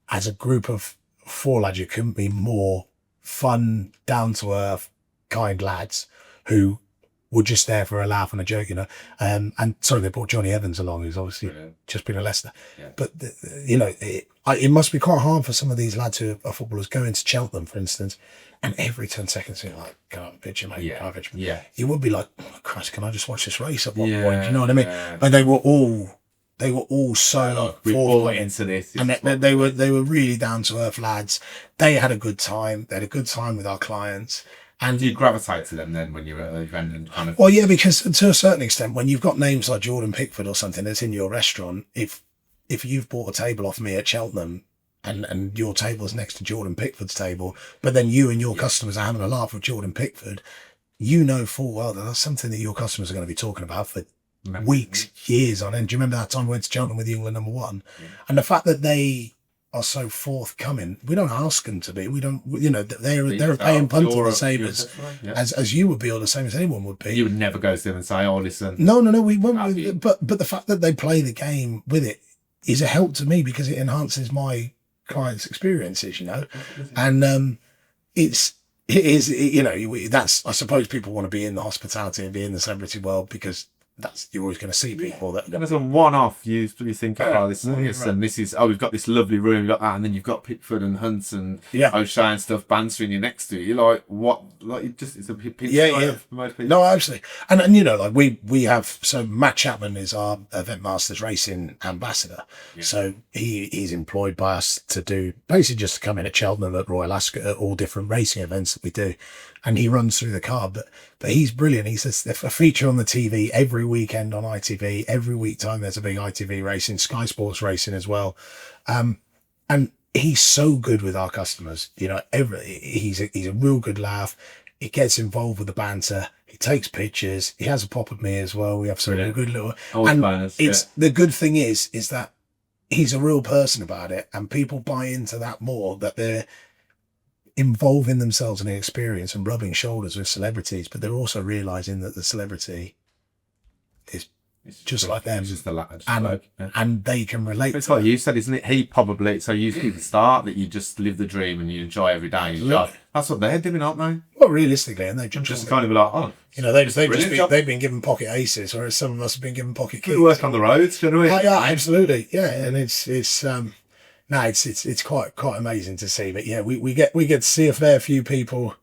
as a group of four lads, you couldn't be more fun, down-to-earth, kind lads who were just there for a laugh and a joke, and sorry, they brought Johnny Evans along, who's obviously just been a Leicester. Yeah. But it must be quite hard for some of these lads who are footballers going to Cheltenham, for instance, and every 10 seconds you're like, "Can I have a picture, mate? Can I have a picture?" Yeah. You would be like, "Oh, Christ, can I just watch this race at one point?" You know what I mean? And they were all so forward into this, and they were really down to earth lads. They had a good time. They had a good time with our clients. And you gravitate to them then when you're at an event and kind of. Well, yeah, because to a certain extent, when you've got names like Jordan Pickford or something that's in your restaurant, if you've bought a table off me at Cheltenham and your table's next to Jordan Pickford's table, but then you and your customers are having a laugh with Jordan Pickford, you know full well that that's something that your customers are going to be talking about for weeks, years on end. Do you remember that time we went to Cheltenham with England #1? Yeah. And the fact that they are so forthcoming, we don't ask them to be. We don't, they're a paying punter the same as you would be, or the same as anyone would be. You would never go to them and say, "Oh, listen." No, we won't. But the fact that they play the game with it is a help to me because it enhances my clients' experiences, and it is, that's, I suppose people want to be in the hospitality and be in the celebrity world because you're always going to see people that. There's a one-off. You think about this, and this is, we've got this lovely room, we've got that, and then you've got Pickford and Hunt and O'Shea and stuff bantering you next to you. You're like, what? Like, it's a pinch for most people. No, absolutely. And we have, so Matt Chapman is our Eventmasters racing ambassador. Yeah. So he's employed by us to do, basically just to come in at Cheltenham at Royal Ascot at all different racing events that we do. and he runs through the card. But he's brilliant. He says a feature on the TV every weekend on ITV. Every week time there's a big ITV racing, Sky Sports racing as well. And he's so good with our customers. You know, he's a real good laugh. He gets involved with the banter. He takes pictures. He has a pop at me as well. We have some good little. The good thing is that he's a real person about it, and people buy into that more, that they're involving themselves in the experience and rubbing shoulders with celebrities, but they're also realizing that the celebrity is just like them, just the lad, and they can relate. It's like you said, isn't it? He probably, so you see the start that you just live the dream and you enjoy every day. That's what they're doing, aren't they? Well, realistically, and they just kind of like, oh, you know, they've been given pocket aces, whereas some of us have been given pocket keys. We work on the roads, do you know what I mean? Yeah, absolutely, yeah, and it's quite amazing to see. But yeah, we get to see a fair few people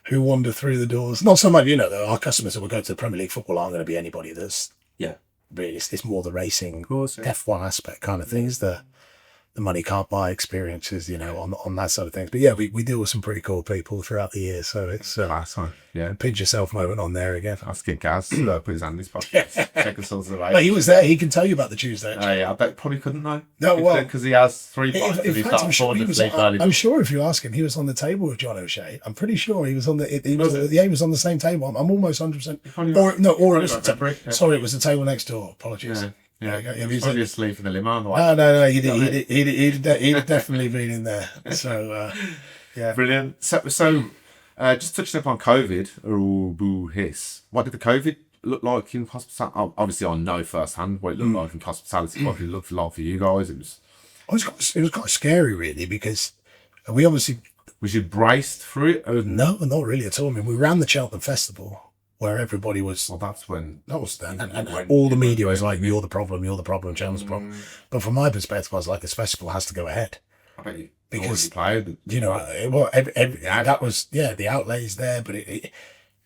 who wander through the doors. Not so much, you know, our customers that will go to the Premier League football aren't going to be anybody that's really. It's more the racing, of course, F1 aspect kind of things. The money can't buy experiences, you know, on that side of things. But yeah, we deal with some pretty cool people throughout the year, so it's last time, pinch yourself moment on there again. Asking Gaz to put his hand in his pocket, check us all the way. No, he was there. He can tell you about the Tuesday. Yeah, I bet probably couldn't know. No, well, because he has 3 points. I'm sure if you ask him, he was on the table with John O'Shea. I'm pretty sure he was on he was on the same table. I'm almost 100%. Or it was sorry, it was the table next door. Apologies. Yeah, he's probably asleep in the limo on the way. No, he'd definitely been in there. So, yeah. Brilliant. So just touching upon COVID, boo hiss. What did the COVID look like in hospitality? Obviously, I know firsthand what it looked like in hospitality, what it looked like for you guys. It was quite scary, really, because we obviously... Was you braced through it? No, not really at all. I mean, we ran the Cheltenham Festival, where everybody was... Well, that's when... That was then. And all the media was like, you're the problem, Cheltenham's the problem. But from my perspective, I was like, this festival has to go ahead. I bet you because played. You know, that was, the outlays there, but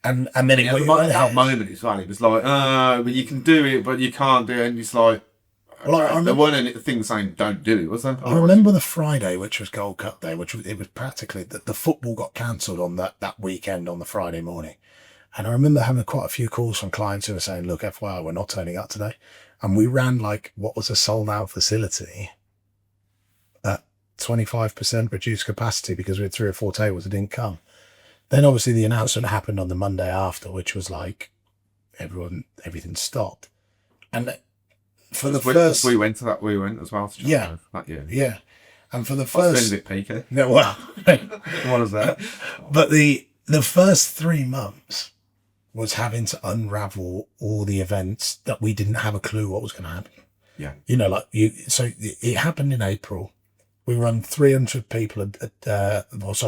and then it went that moment as well. It was like, but you can do it, but you can't do it. And it's like... Well, there weren't any things saying don't do it, was there? I remember the Friday, which was Gold Cup Day, it was practically... The football got cancelled on that weekend on the Friday morning. And I remember having quite a few calls from clients who were saying, look, FYI, we're not turning up today. And we ran like what was a sold out facility at 25% reduced capacity because we had 3 or 4 tables that didn't come. Then obviously the announcement happened on the Monday after, which was like everything stopped. And for the first... We went as well. To that year. Yeah. And for the first... That's been a bit peaky. No, well... What is that? But the first 3 months... was having to unravel all the events that we didn't have a clue what was going to happen. Yeah. You know, so it happened in April. We run 300 people what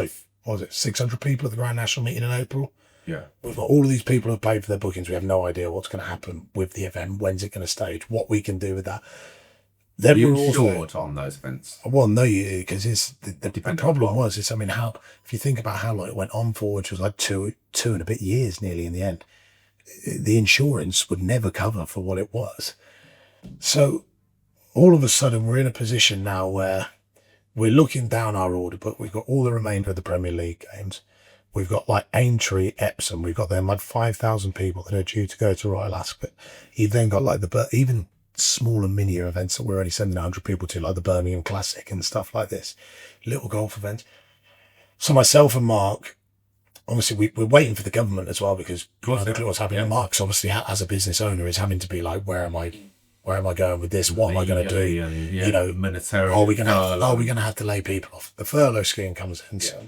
was it, 600 people at the Grand National meeting in April. Yeah. We've got all of these people who have paid for their bookings. We have no idea what's going to happen with the event. When's it going to stage? What we can do with that. Then you're short on those events. Well, no, because the problem was, if you think about how long it went on for, which was like two and a bit years nearly in the end, the insurance would never cover for what it was. So all of a sudden we're in a position now where we're looking down our order book. We've got all the remainder of the Premier League games. We've got like Aintree, Epsom. We've got them like 5,000 people that are due to go to Royal Ascot. You've then got like even smaller mini events that we're only sending 100 people to, like the Birmingham Classic and stuff like this, little golf events. So myself and Mark, obviously we're waiting for the government as well, because I don't know what's happening. Mark's obviously, as a business owner, is having to be like, where am I going with this? What am I going to do? You know, are we going to have to lay people off? The furlough scheme comes in. So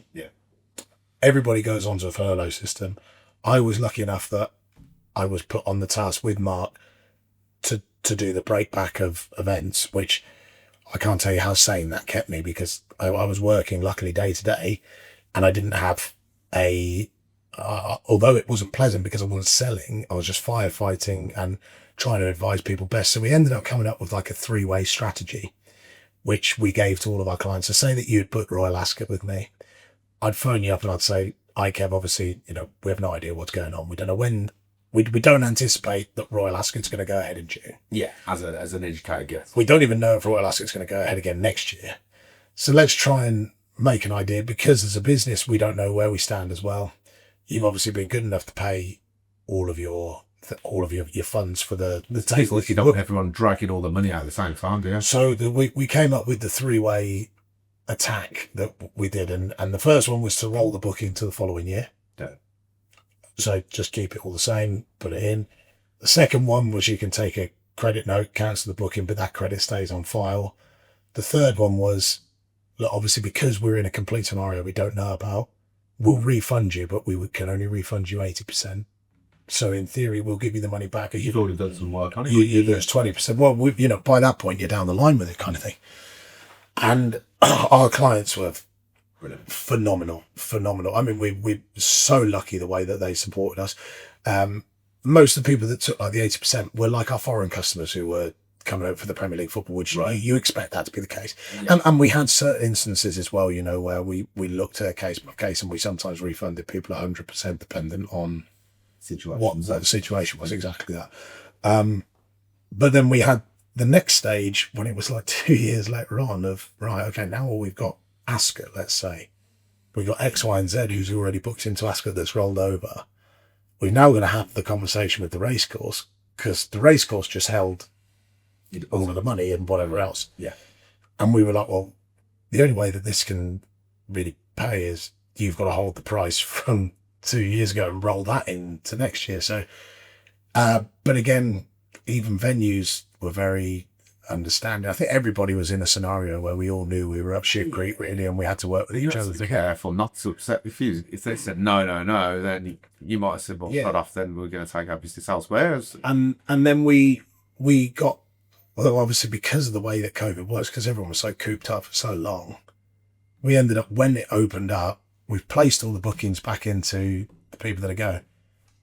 everybody goes onto a furlough system. I was lucky enough that I was put on the task with Mark to do the breakback of events, which I can't tell you how sane that kept me, because I was working luckily day to day, and I didn't have although it wasn't pleasant because I wasn't selling, I was just firefighting and trying to advise people best. So we ended up coming up with like a 3-way strategy, which we gave to all of our clients. So say that you'd book Royal Ascot with me, I'd phone you up and I'd say, hi Kev, obviously, we have no idea what's going on. We don't know when. We don't anticipate that Royal Ascot's going to go ahead in June. Yeah, as an educated guess. We don't even know if Royal Ascot's going to go ahead again next year. So let's try and make an idea, because as a business, we don't know where we stand as well. you've obviously been good enough to pay all of your funds for the table. You don't want everyone dragging all the money out at the same time, do you? So we came up with the 3-way attack that we did, and the first one was to roll the booking to the following year. Yeah. So just keep it all the same, put it in. The second one was you can take a credit note, cancel the booking, but that credit stays on file. The third one was, look, obviously because we're in a complete scenario we don't know about, we'll refund you, but we can only refund you 80%. So in theory, we'll give you the money back. You've already done some work on it. There's 20%. Well, by that point, you're down the line with it, kind of thing. And our clients were phenomenal. I mean, we're so lucky the way that they supported us. Most of the people that took like the 80% were like our foreign customers who were coming over for the Premier League football, which you expect that to be the case. Yeah. And we had certain instances as well, where we looked at a case by case, and we sometimes refunded people 100% dependent on what the situation was. Exactly that. But then we had the next stage when it was like 2 years later on of, right, okay, now we've got Ascot, let's say. We've got X, Y, and Z who's already booked into Ascot that's rolled over. We're now going to have the conversation with the racecourse, because the racecourse just held all of the money and whatever else. Yeah. And we were like, well, the only way that this can really pay is you've got to hold the price from 2 years ago and roll that into next year. So, but again, even venues were very understanding. I think everybody was in a scenario where we all knew we were up shit creek really, and we had to work with each other. Be careful not to upset. If they said no, then you might have said, well, shut off. Then we're going to take our business elsewhere. And then we got, well, obviously because of the way that COVID was, because everyone was so cooped up for so long, we ended up, when it opened up, we've placed all the bookings back into the people that are going,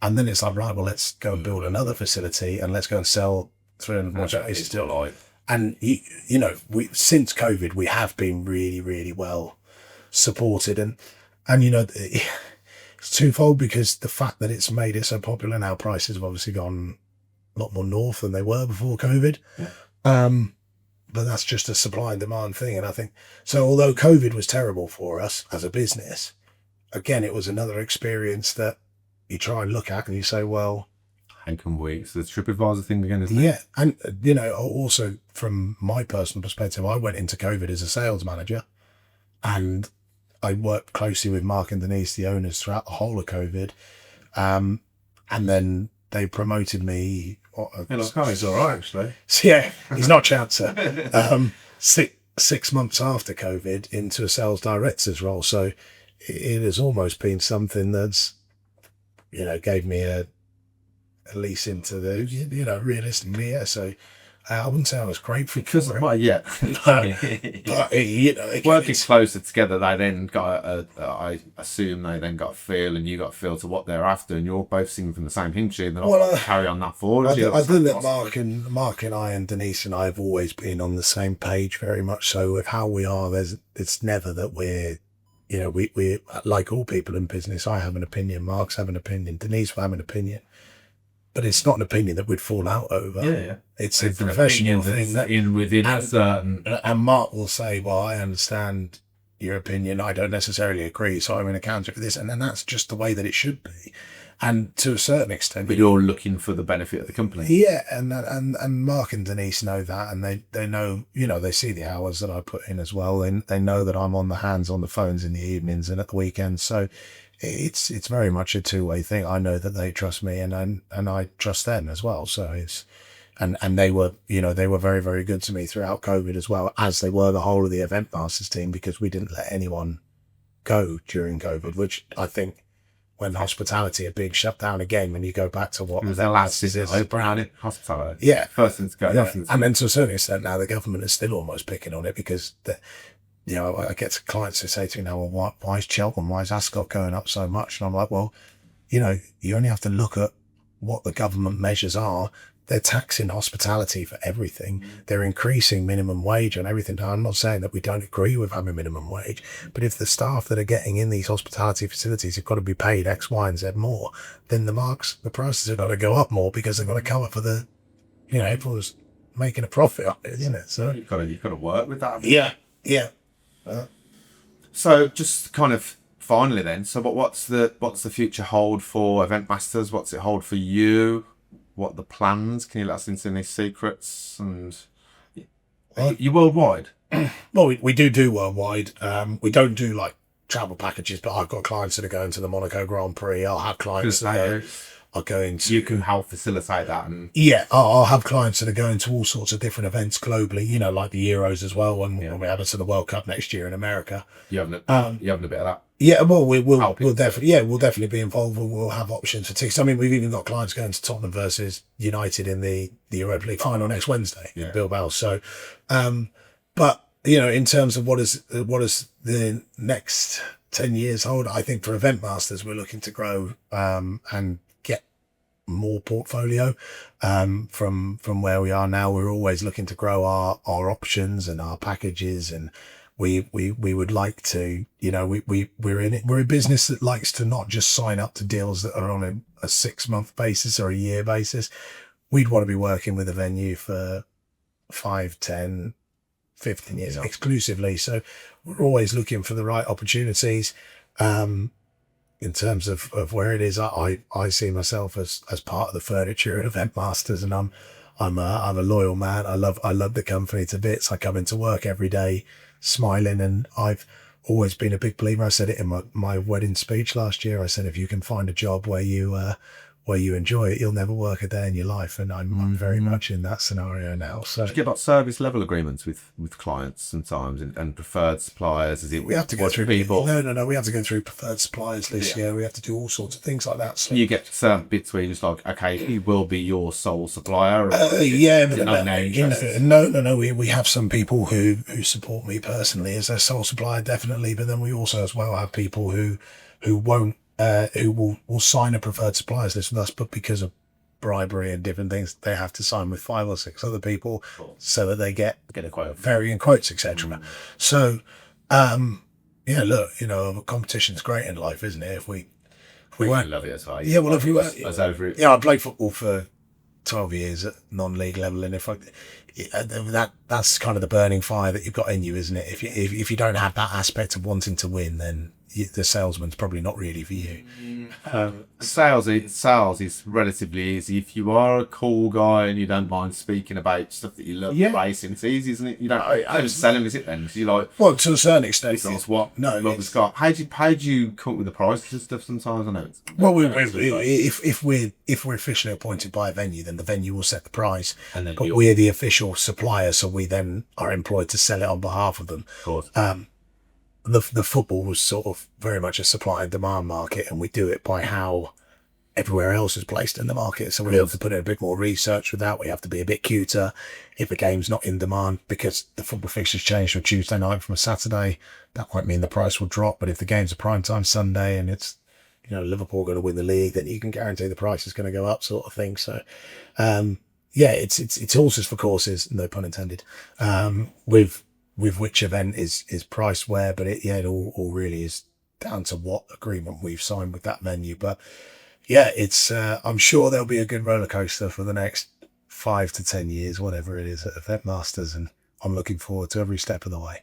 and then it's like, right, well, let's go and build another facility and let's go and sell 300 more spaces. Still like. And, we since COVID, we have been really, really well supported. And it's twofold, because the fact that it's made it so popular now, prices have obviously gone a lot more north than they were before COVID. Yeah. But that's just a supply and demand thing. And I think, so although COVID was terrible for us as a business, again, it was another experience that you try and look at and you say, well, and can we? It's the TripAdvisor thing again, isn't it? Yeah. And, also from my personal perspective, I went into COVID as a sales manager, and I worked closely with Mark and Denise, the owners, throughout the whole of COVID. And then they promoted me. He's all right, actually. So, yeah, he's not Chancer. 6 months after COVID into a sales director's role. So it has almost been something that's, gave me a lease into the, realistically, yeah. So I wouldn't say I was grateful because for it. Well, yeah. But, working closer together, they then got I assume they then got a feel, and you got a feel to what they're after, and you're both singing from the same hymn tune. They're not carry on that forward. I think that Mark and I and Denise and I have always been on the same page, very much so, with how we are. It's never that we're, we like all people in business. I have an opinion, Mark's have an opinion, Denise will have an opinion. But it's not an opinion that we'd fall out over. Yeah. It's a professional thing that within a certain. And Mark will say, "Well, I understand your opinion. I don't necessarily agree, so I'm going to counter for this." And then that's just the way that it should be. And to a certain extent, but you're looking for the benefit of the company. Yeah, and Mark and Denise know that, and they know, they see the hours that I put in as well, and they know that I'm on the phones in the evenings and at the weekends. So it's very much a two-way thing. I know that they trust me, and I trust them as well. So it's and they were very, very good to me throughout COVID as well, as they were the whole of the Eventmasters team, because we didn't let anyone go during COVID, which I think, when hospitality are being shut down again, when you go back to what was their last Brown in hospitality. Yeah. First thing to go. Yeah. And then to a certain extent now the government is still almost picking on it, because I get to clients who say to me now, well, why is Cheltenham, why is Ascot going up so much? And I'm like, well, you only have to look at what the government measures are. They're taxing hospitality for everything. They're increasing minimum wage on everything. Now, I'm not saying that we don't agree with having minimum wage, but if the staff that are getting in these hospitality facilities have got to be paid X, Y, and Z more, then the prices have got to go up more, because they've got to cover for the, everyone's making a profit on it, isn't it? So you've got to work with that. Yeah. So just kind of finally then, so what's the future hold for Eventmasters? What's it hold for you? What are the plans? Can you let us into any secrets? And you're worldwide? Well, we do worldwide. We don't do like travel packages, but I've got clients that are going to the Monaco Grand Prix. I'll have clients that are going to... You can help facilitate that. And yeah, I'll have clients that are going to all sorts of different events globally, you know, like the Euros as well, when we have us to the World Cup next year in America. You having a bit of that? Yeah, well, we'll definitely be involved. We'll have options for tickets. I mean, we've even got clients going to Tottenham versus United in the Europa League final next Wednesday in Bilbao. So, but you know, in terms of what is the next 10 years hold, I think for Eventmasters we're looking to grow and get more portfolio from where we are now. We're always looking to grow our options and our packages, and we would like to, you know, we're a business that likes to not just sign up to deals that are on a 6-month basis or a year basis. We'd want to be working with a venue for 5, 10, 15 years exclusively. So we're always looking for the right opportunities. In terms of where it is, I see myself as part of the furniture at Eventmasters, and I'm a loyal man. I love the company to bits. I come into work every day smiling, and I've always been a big believer. I said it in my wedding speech last year. I said, if you can find a job where you enjoy it, you'll never work a day in your life. And I'm very much in that scenario now. So do you get about service level agreements with clients sometimes and preferred suppliers? Is it we have to go through people? No. We have to go through preferred suppliers this year. We have to do all sorts of things like that. So you get certain bits where you're just like, okay, he will be your sole supplier. No. We have some people who support me personally as their sole supplier, definitely. But then we also as well have people who won't. Who will sign a preferred suppliers list with us, but because of bribery and different things, they have to sign with 5 or 6 other people so that they get a quote, varying quotes, etc. So, look, you know, competition's great in life, isn't it? If we weren't, love it as well. Yeah, well, if we were, I was over it. Yeah, I played football for 12 years at non-league level, and that's kind of the burning fire that you've got in you, isn't it? If you don't have that aspect of wanting to win, then the salesman's probably not really for you. Sales is relatively easy if you are a cool guy and you don't mind speaking about stuff that you love. Racing, it's easy, isn't it? You don't selling, is it then? So you're like, well, to a certain extent, this is what Scott. How do you come up with the prices and stuff? Sometimes I know it's if we're officially appointed by a venue, then the venue will set the price, but we're the official supplier, so we then are employed to sell it on behalf of them. Of course. The football was sort of very much a supply and demand market, and we do it by how everywhere else is placed in the market. So we have to put in a bit more research with that. We have to be a bit cuter if a game's not in demand, because the football fixtures changed to a Tuesday night from a Saturday. That might mean the price will drop, but if the game's a primetime Sunday and it's, you know, Liverpool going to win the league, then you can guarantee the price is going to go up, sort of thing. So, it's horses for courses, no pun intended. With which event is priced where, but it all really is down to what agreement we've signed with that venue. But yeah, it's I'm sure there'll be a good roller coaster for the next 5 to 10 years, whatever it is, at Eventmasters, and I'm looking forward to every step of the way.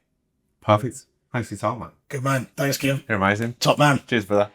Perfect. Thanks for your time, man. Good man. Thanks, Kim. You're amazing. Top man. Cheers, brother.